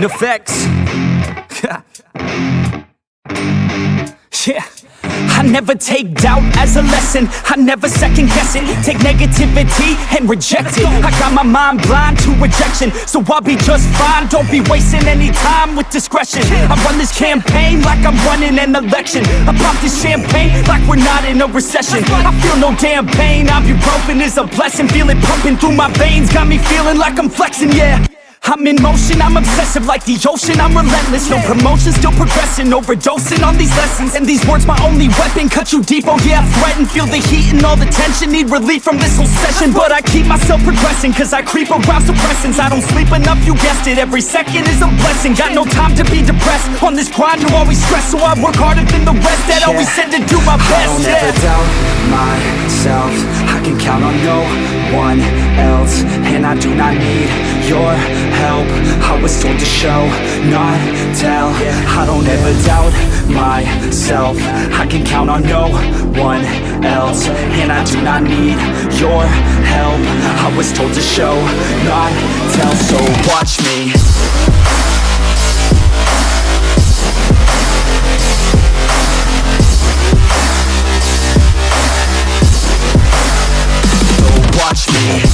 effects. Yeah. I never take doubt as a lesson. I never second guess it. Take negativity and reject it. I got my mind blind to rejection, so I'll be just fine. Don't be wasting any time with discretion. I run this campaign like I'm running an election. I pop this champagne like we're not in a recession. I feel no damn pain. Ibuprofen is a blessing. Feel it pumping through my veins. Got me feeling like I'm flexing, yeah. I'm in motion, I'm obsessive like the ocean, I'm relentless. No promotion, still progressing, overdosing on these lessons. And these words my only weapon, cut you deep, oh yeah, I threaten. Feel the heat and all the tension, need relief from this whole session. But I keep myself progressing, cause I creep around suppressants. I don't sleep enough, you guessed it, every second is a blessing. Got no time to be depressed, on this grind you always stress. So I work harder than the rest, that always said to do my best. I don't ever doubt myself, I can count on no one else. And I do not need your help, I was told to show, not tell. I don't ever doubt myself, I can count on no one else. And I do not need your help, I was told to show, not tell. So watch me. So watch me.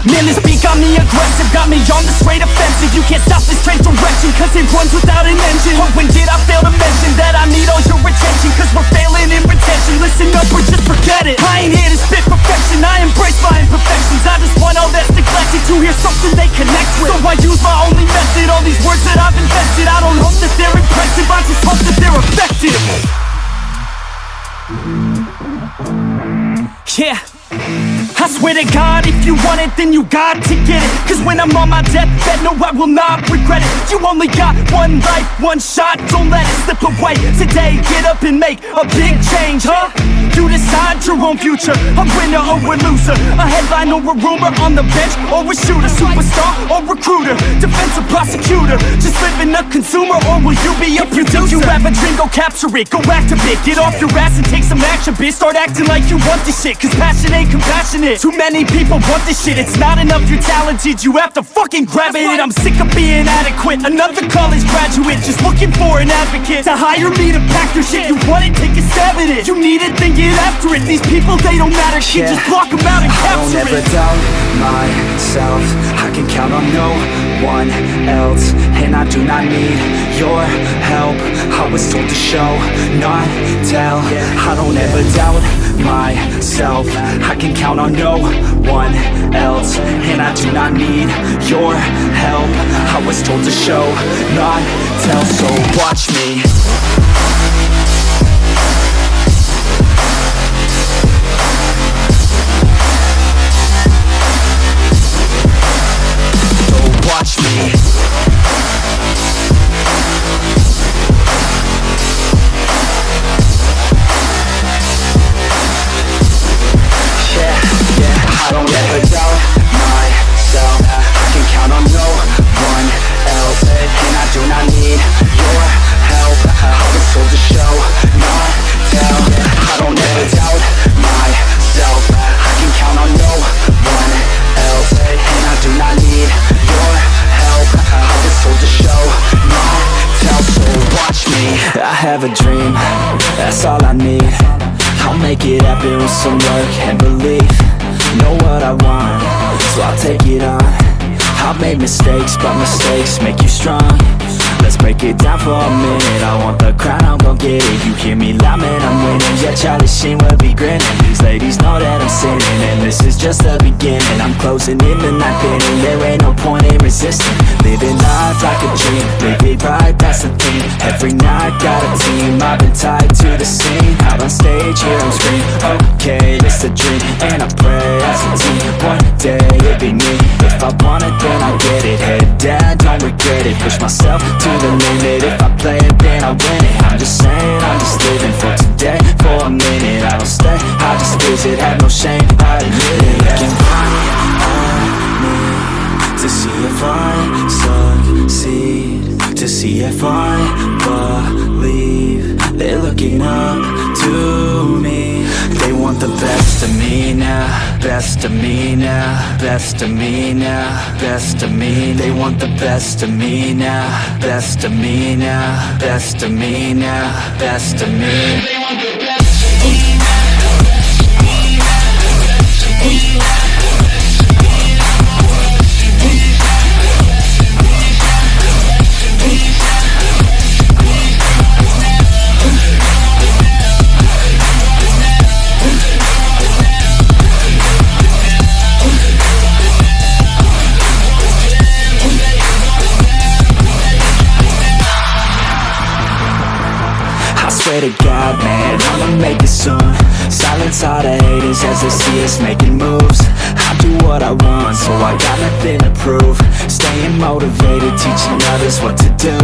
Man, this beat got me aggressive, got me on the straight offensive. You can't stop this train direction, cause it runs without an engine. But when did I fail to mention that I need all your attention? Cause we're failing in retention, listen up or just forget it. I ain't here to spit perfection, I embrace my imperfections. I just want all that's neglected to hear something they connect with. So I use my only method, all these words that I've invested. I don't hope that they're impressive, I just hope that they're effective. Yeah, I swear to God, if you want it, then you got to get it. Cause when I'm on my deathbed, no, I will not regret it. You only got one life, one shot, don't let it slip away. Today, get up and make a big change, huh? You decide your own future, a winner or a loser, a headline or a rumor, on the bench or a shooter, superstar or recruiter, defensive prosecutor, just living a consumer, or will you be a producer? If you have a dream, go capture it, go activate, get off your ass and take some action, bitch. Start acting like you want this shit, cause passion ain't compassionate. Too many people want this shit, it's not enough you're talented, you have to fucking grab it. I'm sick of being adequate, another college graduate, just looking for an advocate to hire me to pack their shit. You want it, take a stab at it, you need it, then get after it. These people, they don't matter, shit, just block them out and capture it. I don't ever doubt myself, I can count on no one else. And I do not need your help, I was told to show, not tell. I don't ever doubt myself, I can count on no one else. And I do not need your help, I was told to show, not tell. So watch me. Watch me. I don't ever doubt myself, I can count on no one else. And I do not need your help, I was told to show, not tell. I don't ever doubt myself, I can count on no one else. And I do not need your help, I was told to show, not tell. So watch me. I have a dream, that's all I need. I'll make it happen with some work and belief. Know what I want, so I'll take it on. I've made mistakes, but mistakes make you strong. Let's break it down for a minute. I want the crown, I'm gon' get it. You hear me loud, man, I'm winning. Yeah, Charlie Sheen will be grinning. These ladies know that I'm sinning, and this is just the beginning. I'm closing in the night inning, there ain't no point in resisting. Living life like a dream, live it right, that's the thing. Every night, got a team, I've been tied to the scene. Out on stage, here I'm screaming, okay, it's a dream. And I pray as a team, one day it'll be me. If I want it, then I'll get it. Head down, don't regret it. Push myself to the limit. If I play it, then I win it. I'm just saying, I'm just living for today, for a minute. I don't stay, I just visit, have no shame, I admit it. Looking right at me to see if I succeed, to see if I believe. They're looking up me now, best of me now, best of me now, best of me. They want the best of me now, best of me now, best of me now, best of me. They want the best of me now, best of me now, best of me now. Swear to God, man, I'ma make it soon. Silence all the haters as they see us making moves. I do what I want, so I got nothing to prove. Staying motivated, teaching others what to do.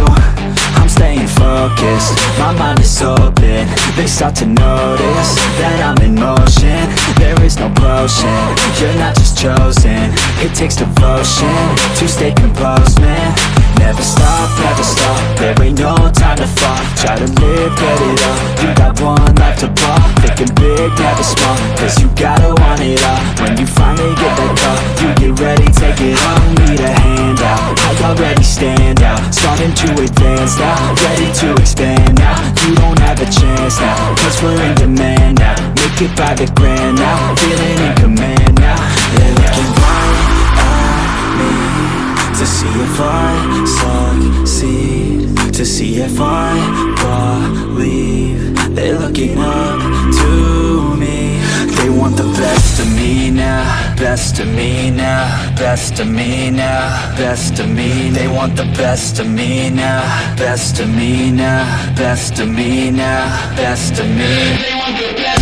I'm staying focused, my mind is open. They start to notice that I'm in motion. There is no potion, you're not just chosen. It takes devotion to stay composed, man. Never stop, there ain't no time to fall. Try to live, get it up, you got one life to ball. Thinking big, never small, cause you gotta want it all. When you finally get that call, you get ready, take it all. Need a hand out, I already stand out. Starting to advance now, ready to expand now. You don't have a chance now, cause we're in demand now. Make it by the grand now, feeling in command now. They're looking right at me to see if I succeed, to see if I believe. They're looking up to me. They want the best of me now, best of me now, best of me now, best of me. They want the best of me now, best of me now, best of me now, best of me. They want the best.